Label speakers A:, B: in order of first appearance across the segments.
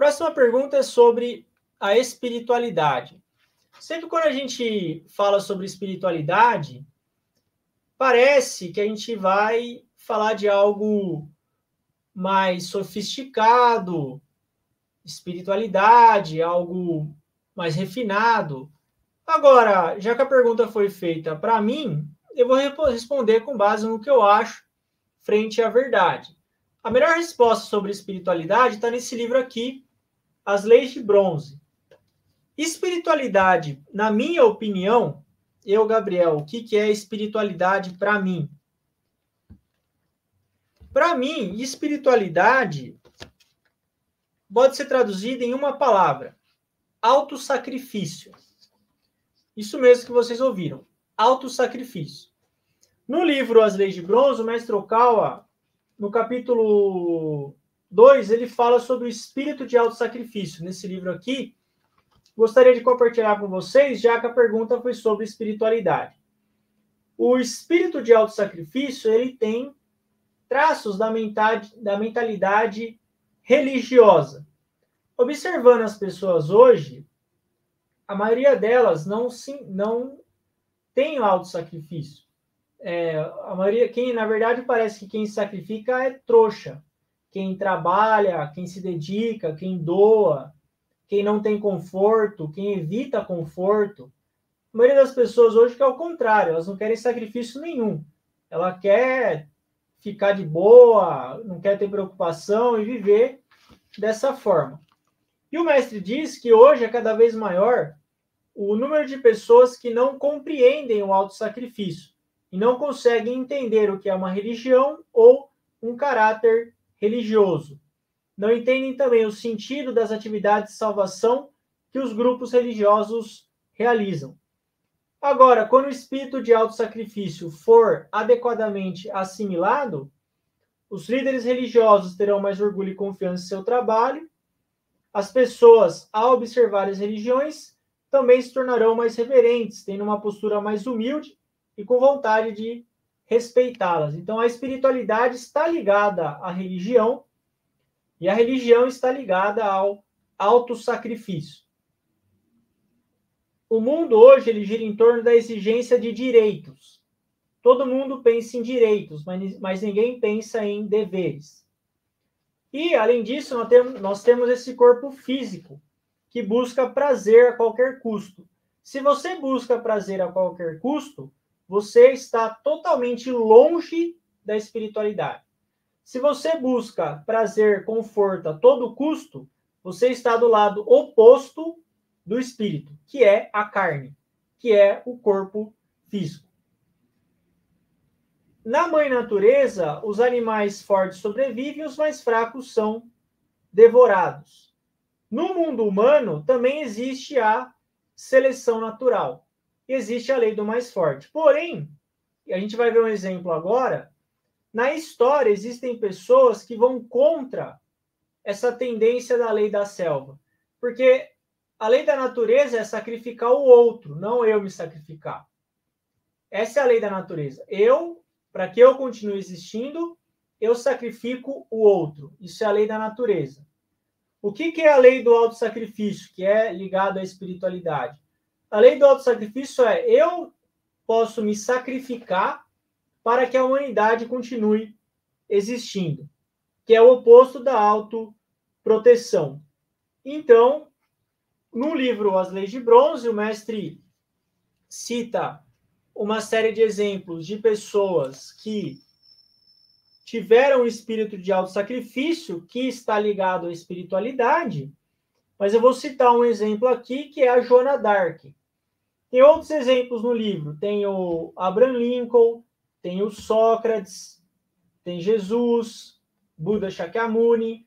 A: Próxima pergunta é sobre a espiritualidade. Sempre quando a gente fala sobre espiritualidade, parece que a gente vai falar de algo mais sofisticado, espiritualidade, algo mais refinado. Agora, já que a pergunta foi feita para mim, eu vou responder com base no que eu acho frente à verdade. A melhor resposta sobre espiritualidade está nesse livro aqui, As Leis de Bronze. Espiritualidade, na minha opinião, eu, Gabriel, o que é espiritualidade para mim? Para mim, espiritualidade pode ser traduzida em uma palavra: autossacrifício. Isso mesmo que vocês ouviram, autossacrifício. No livro As Leis de Bronze, o mestre Okawa, no capítulo 2, ele fala sobre o espírito de autossacrifício. Nesse livro aqui, gostaria de compartilhar com vocês, já que a pergunta foi sobre espiritualidade. O espírito de autossacrifício, ele tem traços da mentalidade religiosa. Observando as pessoas hoje, a maioria delas não tem o autossacrifício. A maioria, na verdade, parece que quem se sacrifica é trouxa. Quem trabalha, quem se dedica, quem doa, quem não tem conforto, quem evita conforto. A maioria das pessoas hoje quer o contrário, elas não querem sacrifício nenhum. Ela quer ficar de boa, não quer ter preocupação e viver dessa forma. E o mestre diz que hoje é cada vez maior o número de pessoas que não compreendem o autossacrifício e não conseguem entender o que é uma religião ou um caráter religioso. Não entendem também o sentido das atividades de salvação que os grupos religiosos realizam. Agora, quando o espírito de autossacrifício for adequadamente assimilado, os líderes religiosos terão mais orgulho e confiança em seu trabalho. As pessoas, ao observar as religiões, também se tornarão mais reverentes, tendo uma postura mais humilde e com vontade de respeitá-las. Então, a espiritualidade está ligada à religião e a religião está ligada ao autossacrifício. O mundo hoje ele gira em torno da exigência de direitos. Todo mundo pensa em direitos, mas ninguém pensa em deveres. E, além disso, nós temos esse corpo físico, que busca prazer a qualquer custo. Se você busca prazer a qualquer custo, você está totalmente longe da espiritualidade. Se você busca prazer, conforto a todo custo, você está do lado oposto do espírito, que é a carne, que é o corpo físico. Na mãe natureza, os animais fortes sobrevivem e os mais fracos são devorados. No mundo humano, também existe a seleção natural. Existe a lei do mais forte. Porém, a gente vai ver um exemplo agora, na história existem pessoas que vão contra essa tendência da lei da selva. Porque a lei da natureza é sacrificar o outro, não eu me sacrificar. Essa é a lei da natureza. Para que eu continue existindo, eu sacrifico o outro. Isso é a lei da natureza. O que é a lei do autossacrifício, que é ligado à espiritualidade? A lei do autossacrifício é eu posso me sacrificar para que a humanidade continue existindo, que é o oposto da autoproteção. Então, no livro As Leis de Bronze, o mestre cita uma série de exemplos de pessoas que tiveram o espírito de autossacrifício, que está ligado à espiritualidade, mas eu vou citar um exemplo aqui, que é a Joana d'Arc. Tem outros exemplos no livro, tem o Abraham Lincoln, tem o Sócrates, tem Jesus, Buda Shakyamuni,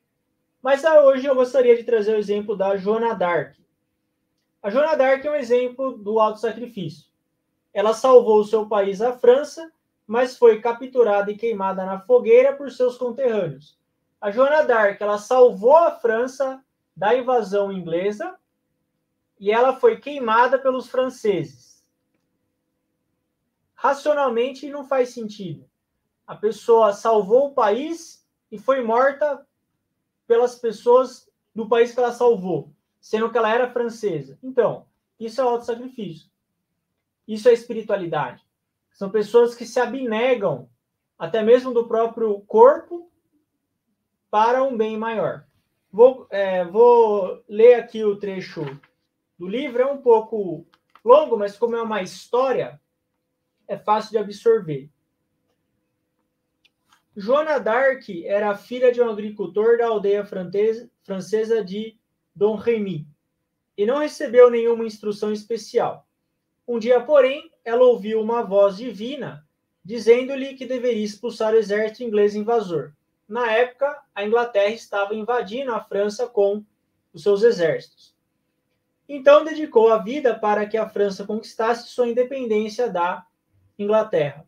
A: mas hoje eu gostaria de trazer o exemplo da Joana d'Arc. A Joana d'Arc é um exemplo do autossacrifício. Ela salvou o seu país, a França, mas foi capturada e queimada na fogueira por seus conterrâneos. A Joana d'Arc, ela salvou a França da invasão inglesa e ela foi queimada pelos franceses. Racionalmente não faz sentido. A pessoa salvou o país e foi morta pelas pessoas do país que ela salvou, sendo que ela era francesa. Então, isso é autossacrifício. Isso é espiritualidade. São pessoas que se abnegam até mesmo do próprio corpo para um bem maior. Vou ler aqui o trecho do livro, é um pouco longo, mas como é uma história, é fácil de absorver. Joana d'Arc era filha de um agricultor da aldeia francesa de Domremy e não recebeu nenhuma instrução especial. Um dia, porém, ela ouviu uma voz divina dizendo-lhe que deveria expulsar o exército inglês invasor. Na época, a Inglaterra estava invadindo a França com os seus exércitos. Então, dedicou a vida para que a França conquistasse sua independência da Inglaterra.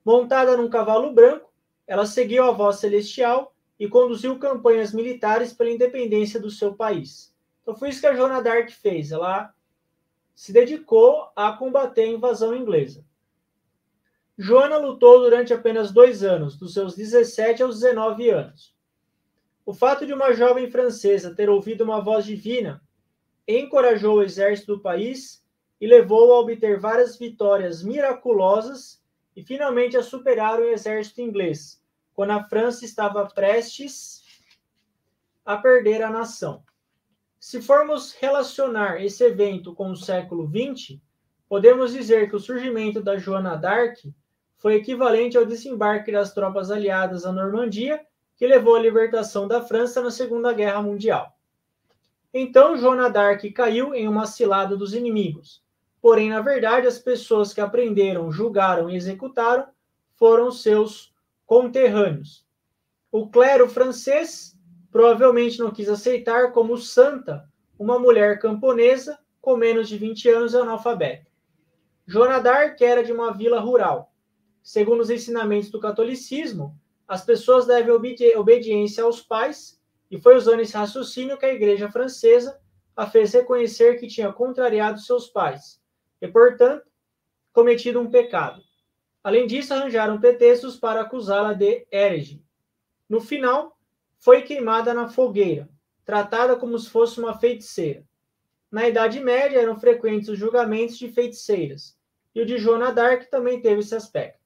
A: Montada num cavalo branco, ela seguiu a voz celestial e conduziu campanhas militares pela independência do seu país. Então, foi isso que a Joana d'Arc fez. Ela se dedicou a combater a invasão inglesa. Joana lutou durante apenas 2 anos, dos seus 17 aos 19 anos. O fato de uma jovem francesa ter ouvido uma voz divina encorajou o exército do país e levou a obter várias vitórias miraculosas e finalmente a superar o exército inglês, quando a França estava prestes a perder a nação. Se formos relacionar esse evento com o século XX, podemos dizer que o surgimento da Joana d'Arc foi equivalente ao desembarque das tropas aliadas à Normandia, que levou à libertação da França na Segunda Guerra Mundial. Então, Joana d'Arc caiu em uma cilada dos inimigos. Porém, na verdade, as pessoas que aprenderam, julgaram e executaram foram seus conterrâneos. O clero francês provavelmente não quis aceitar como santa uma mulher camponesa com menos de 20 anos e analfabeta. Joana d'Arc era de uma vila rural. Segundo os ensinamentos do catolicismo, as pessoas devem obediência aos pais, e foi usando esse raciocínio que a igreja francesa a fez reconhecer que tinha contrariado seus pais, e, portanto, cometido um pecado. Além disso, arranjaram pretextos para acusá-la de herege. No final, foi queimada na fogueira, tratada como se fosse uma feiticeira. Na Idade Média, eram frequentes os julgamentos de feiticeiras, e o de Joana d'Arc também teve esse aspecto.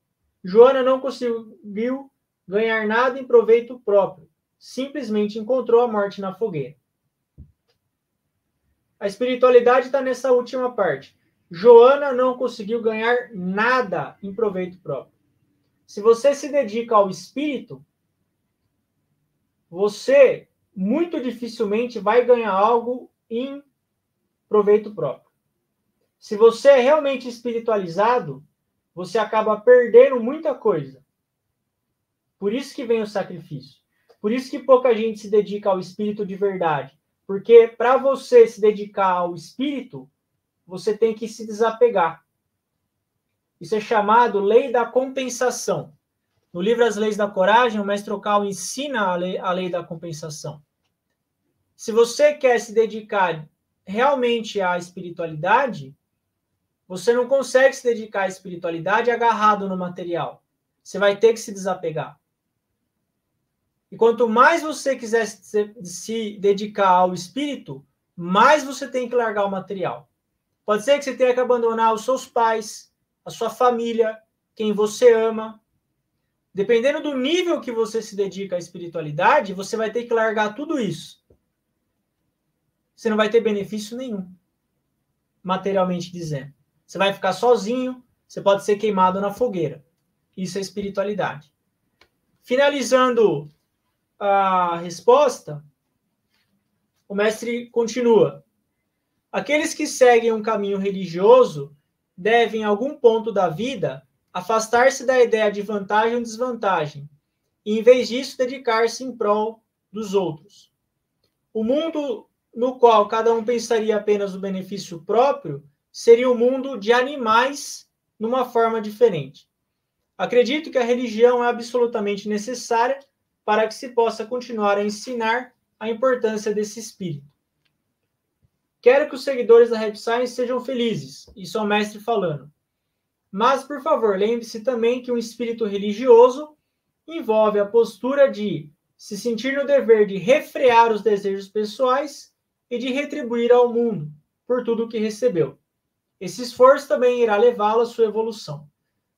A: Joana não conseguiu ganhar nada em proveito próprio, simplesmente encontrou a morte na fogueira. A espiritualidade está nessa última parte. Joana não conseguiu ganhar nada em proveito próprio. Se você se dedica ao espírito, você muito dificilmente vai ganhar algo em proveito próprio. Se você é realmente espiritualizado, você acaba perdendo muita coisa. Por isso que vem o sacrifício. Por isso que pouca gente se dedica ao espírito de verdade. Porque para você se dedicar ao espírito, você tem que se desapegar. Isso é chamado lei da compensação. No livro As Leis da Coragem, o mestre Okal ensina a lei da compensação. Se você quer se dedicar realmente à espiritualidade, você não consegue se dedicar à espiritualidade agarrado no material. Você vai ter que se desapegar. E quanto mais você quiser se dedicar ao espírito, mais você tem que largar o material. Pode ser que você tenha que abandonar os seus pais, a sua família, quem você ama. Dependendo do nível que você se dedica à espiritualidade, você vai ter que largar tudo isso. Você não vai ter benefício nenhum, materialmente dizendo. Você vai ficar sozinho, você pode ser queimado na fogueira. Isso é espiritualidade. Finalizando a resposta, o mestre continua. Aqueles que seguem um caminho religioso devem, em algum ponto da vida, afastar-se da ideia de vantagem ou desvantagem, e, em vez disso, dedicar-se em prol dos outros. O mundo no qual cada um pensaria apenas no benefício próprio seria o mundo de animais numa forma diferente. Acredito que a religião é absolutamente necessária para que se possa continuar a ensinar a importância desse espírito. Quero que os seguidores da Rap Science sejam felizes, isso é o mestre falando. Mas, por favor, lembre-se também que um espírito religioso envolve a postura de se sentir no dever de refrear os desejos pessoais e de retribuir ao mundo por tudo o que recebeu. Esse esforço também irá levá-lo à sua evolução.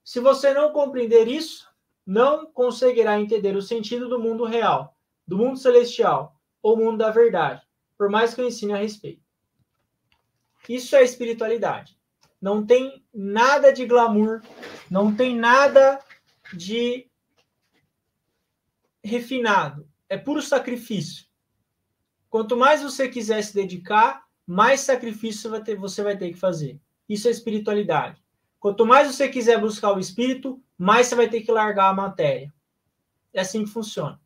A: Se você não compreender isso, não conseguirá entender o sentido do mundo real, do mundo celestial ou mundo da verdade, por mais que eu ensine a respeito. Isso é espiritualidade. Não tem nada de glamour, não tem nada de refinado. É puro sacrifício. Quanto mais você quiser se dedicar, mais sacrifício você vai ter que fazer. Isso é espiritualidade. Quanto mais você quiser buscar o espírito, mais você vai ter que largar a matéria. É assim que funciona.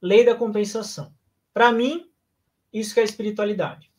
A: Lei da compensação. Para mim, isso que é espiritualidade.